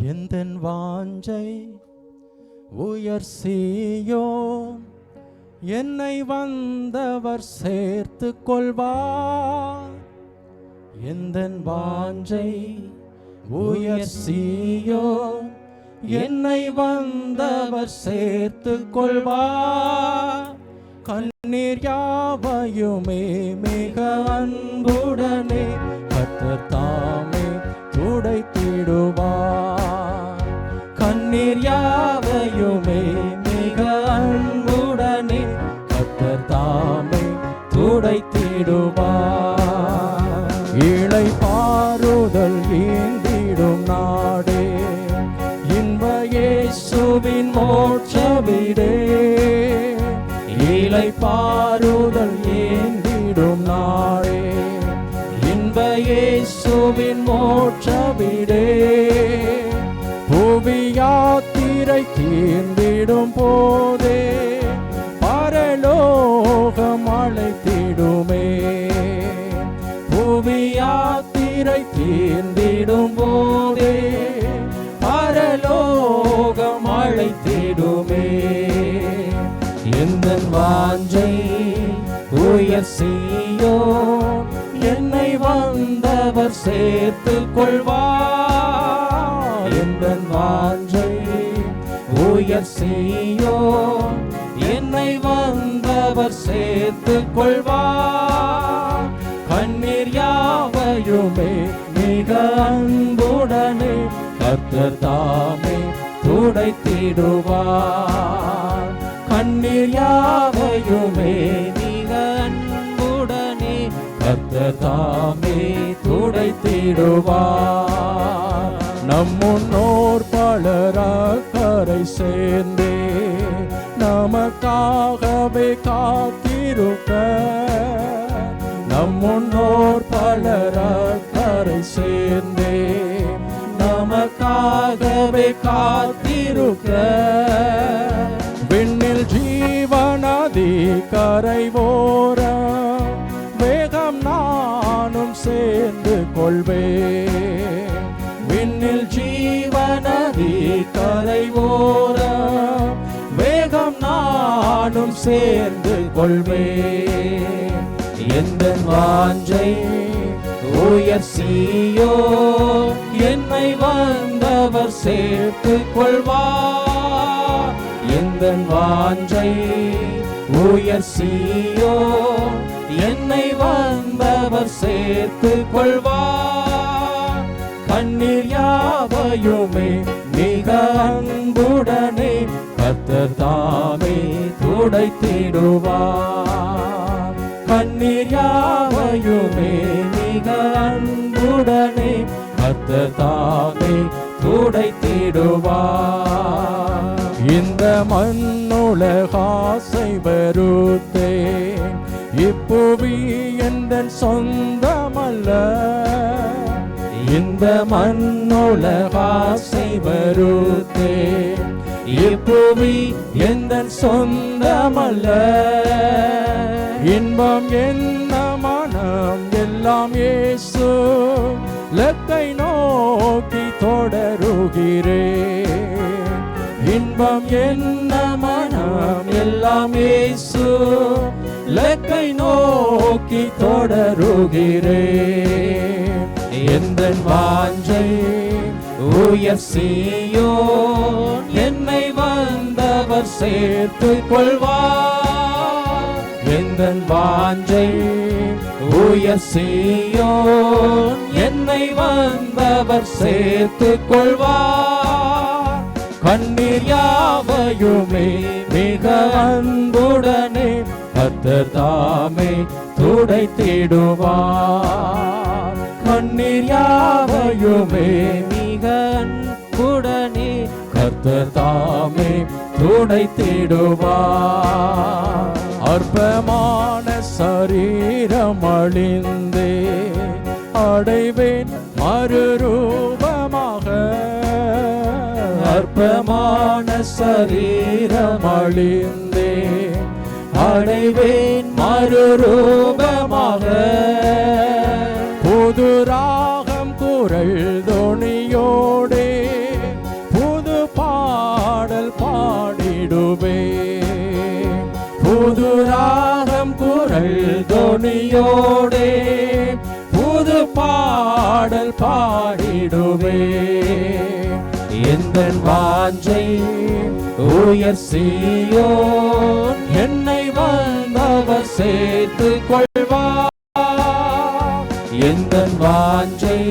எந்தன் வாஞ்சை உயர் சீயோன், என்னை வந்தவர் சேர்த்து கொள்வார். எந்தன் வாஞ்சை உயர் சீயோன், என்னை வந்தவர் சேர்த்து கொள்வார். கண்ணீர் யாவையுமே மிக அன்புடனே கர்த்தர் தாமே துடைத்திடுவார். கண்ணீர் யாவையுமே மிக அன்புடனே கர்த்தர் தாமே துடைத்திடுவார். இளை பாறுதல் ஈந்திடும் நாடே, இன்ப இயேசுவின் மோட்ச வீடே. இளை பாறுதல் ஏந்திடும் நாடே, இன்ப இயேசுவின் மோட்ச வீடே. புவி யாத்திரை தீர்ந்திடும் போதே பரலோகம் அழைத்திடுமே. புவி யாத்திரை தீர்ந்திடும் போதே பரலோகம் அழைத்திடுமே. எந்தன் வாஞ்சை உயர் சீயோன், என்னை வந்தவர் சேர்த்து கொள்வார். எந்தன் வாஞ்சை உயர் சீயோன், என்னை வந்தவர் சேர்த்து கொள்வார். கண்ணீர் யாவையுமே மிக அன்புடனே கர்த்தர் தாமே துடைத்திடுவார். கண்ணீர் யாவையுமே மிக அன்புடனே கர்த்தர் தாமே துடைத்திடுவார். நம் முன்னோர் பலர் அக்கரை சேர்ந்தே நமக்காகவே காத்திருக்க. நம் முன்னோர் பலர் அக்கரை சேர்ந்தே நமக்காகவே காத்திருக்க. விண்ணில் ஜீவநதி கரை ஓரம் வேகம் நானும் சேர்ந்து கொள்வேன். விண்ணில் ஜீவநதி கரை ஓரம் வேகம் நானும் சேர்ந்து கொள்வேன். எந்தன் வாஞ்சை உயர் சீயோன், என்னை வந்தவர் சேர்த்து கொள்வார். எந்தன் வாஞ்சை உயர் சீயோன், என்னை வந்தவர் சேர்த்து கொள்வார். கண்ணீர் யாவையுமே மிக அன்புடனே கர்த்தர் தாமே துடைத்திடுவார். கண்ணீர் யாவையுமே மிக அன்புடனே கர்த்தர் தாமே துடைத்திடுவார். இந்த மண்ணுலகாசை வெறுத்தேன், இப்புவி எந்தன் சொந்தமல்ல. இந்த மண்ணுலகாசை வெறுத்தேன், இப்புவி எந்தன் சொந்தமல்ல. இன்பம் என்ன மனம் எல்லாம் இயேசு, லக்கை நோக்கி தொடருகிறேன். இன்பம் என்ன மனம் எல்லாம் இயேசு, லக்கை நோக்கி தொடருகிறேன். எந்தன் வாஞ்சை உயர் சீயோன், என்னை வந்தவர் சேர்த்து கொள்வார். எந்தன் வாஞ்சை உயர் சீயோன், என்னை வந்தவர் சேர்த்து கொள்வார். கண்ணீர் யாவையுமே மிக அன்புடனே கர்த்தர் தாமே துடைத்திடுவார். கண்ணீர் யாவையுமே மிக அன்புடனே கர்த்தர் தாமே துடைத்திடுவார். அற்பமான சரீரம் அழிந்தே அடைவேன் மறுரூபமாக. அற்பமான சரீரம் அழிந்தே அடைவேன் மறுரூபமாக. புது ராகம் குரல் தொனியோடே துதியோடே புது பாடல் பாடிடுவே. எந்தன் வாஞ்சை உயர் சீயோன், என்னை வந்தவர் சேர்த்து கொள்வார். எந்தன் வாஞ்சை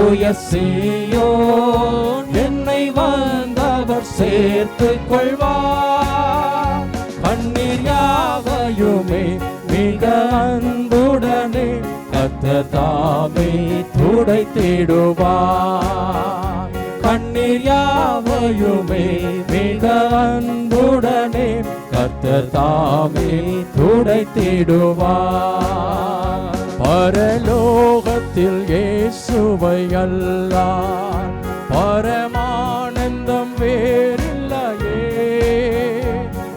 உயர் சீயோன், என்னை வந்தவர் சேர்த்து கொள்வார். கண்ணீர் யாவையுமே மிக அன்புடனே கர்த்தர் தாமே துடைத்திடுவார். கண்ணீர் யாவையுமே மிக அன்புடனே கர்த்தர் தாமே துடைத்திடுவார். பரலோகத்தில் இயேசுவை அல்லால் பரமானந்தம் வேறில்லையே.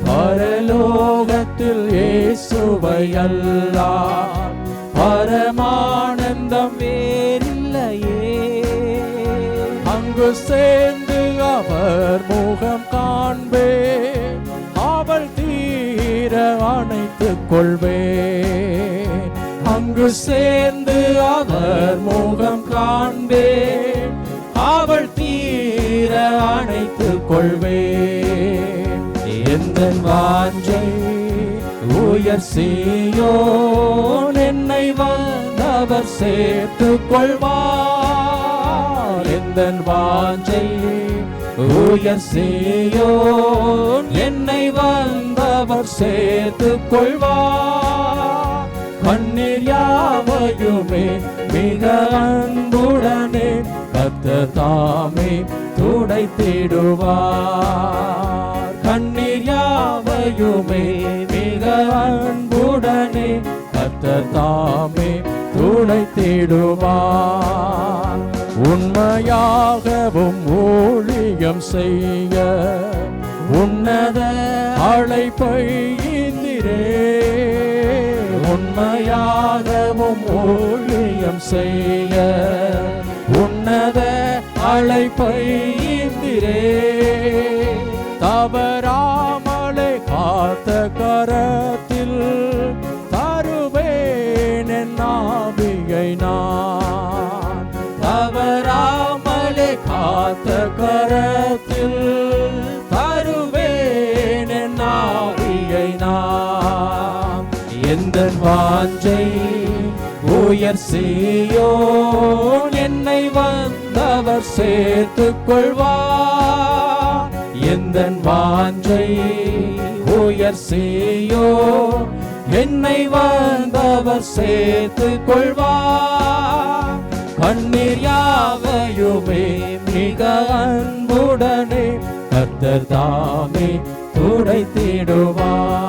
பரலோகத்தில் இயேசுவை அல்லால் பரமானந்தம் வேறில்லையே. அங்கு சேர்ந்து அவர் முகம் காண்பே, அவள் தீர அணைத்துக் கொள்வே. அங்கு சேர்ந்து அவர் முகம் காண்பே, அவள் தீர அணைத்துக் கொள்வே. எந்தன் வாஞ்சை உயர் சீயோன், என்னை வந்தவர் சேர்த்துக் கொள்வார். எந்தன் வாஞ்சை உயர் சீயோன், என்னை வந்தவர் சேர்த்துக் கொள்வார். கண்ணீர் யாவையுமே மிக அன்புடனே கர்த்தர் தாமே துடைத்திடுவார். கண்ணீர் யாவையுமே மிக அன்புடனே கர்த்தர் தாமே துடைத்திடுவார். உண்மையாகவும் ஊழியம் செய்ய உன்னத அழைப்பை இந்திரே. உண்மையாகவும் ஊழியம் செய்ய உன்னத அழைப்பை இந்திரே. தவறாமலே காத்த கரத்தில் தருவேன் என் ஆவியை நான். தவறாமலே காத்த கரத்தில் தருவேன் என் ஆவியை நான். எந்தன் வாஞ்சை உயர் சீயோன், என்னை வந்தவர் சேர்த்துக் கொள்வார். எந்தன் வாஞ்சை உயர் சீயோன், என்னை வந்தவர் சேர்த்துக் கொள்வார். கண்ணீர் யாவையுமே மிக அன்புடனே கர்த்தர் தாமே துடைத்திடுவார்.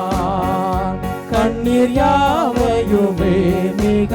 கண்ணீர் யாவையுமே மிக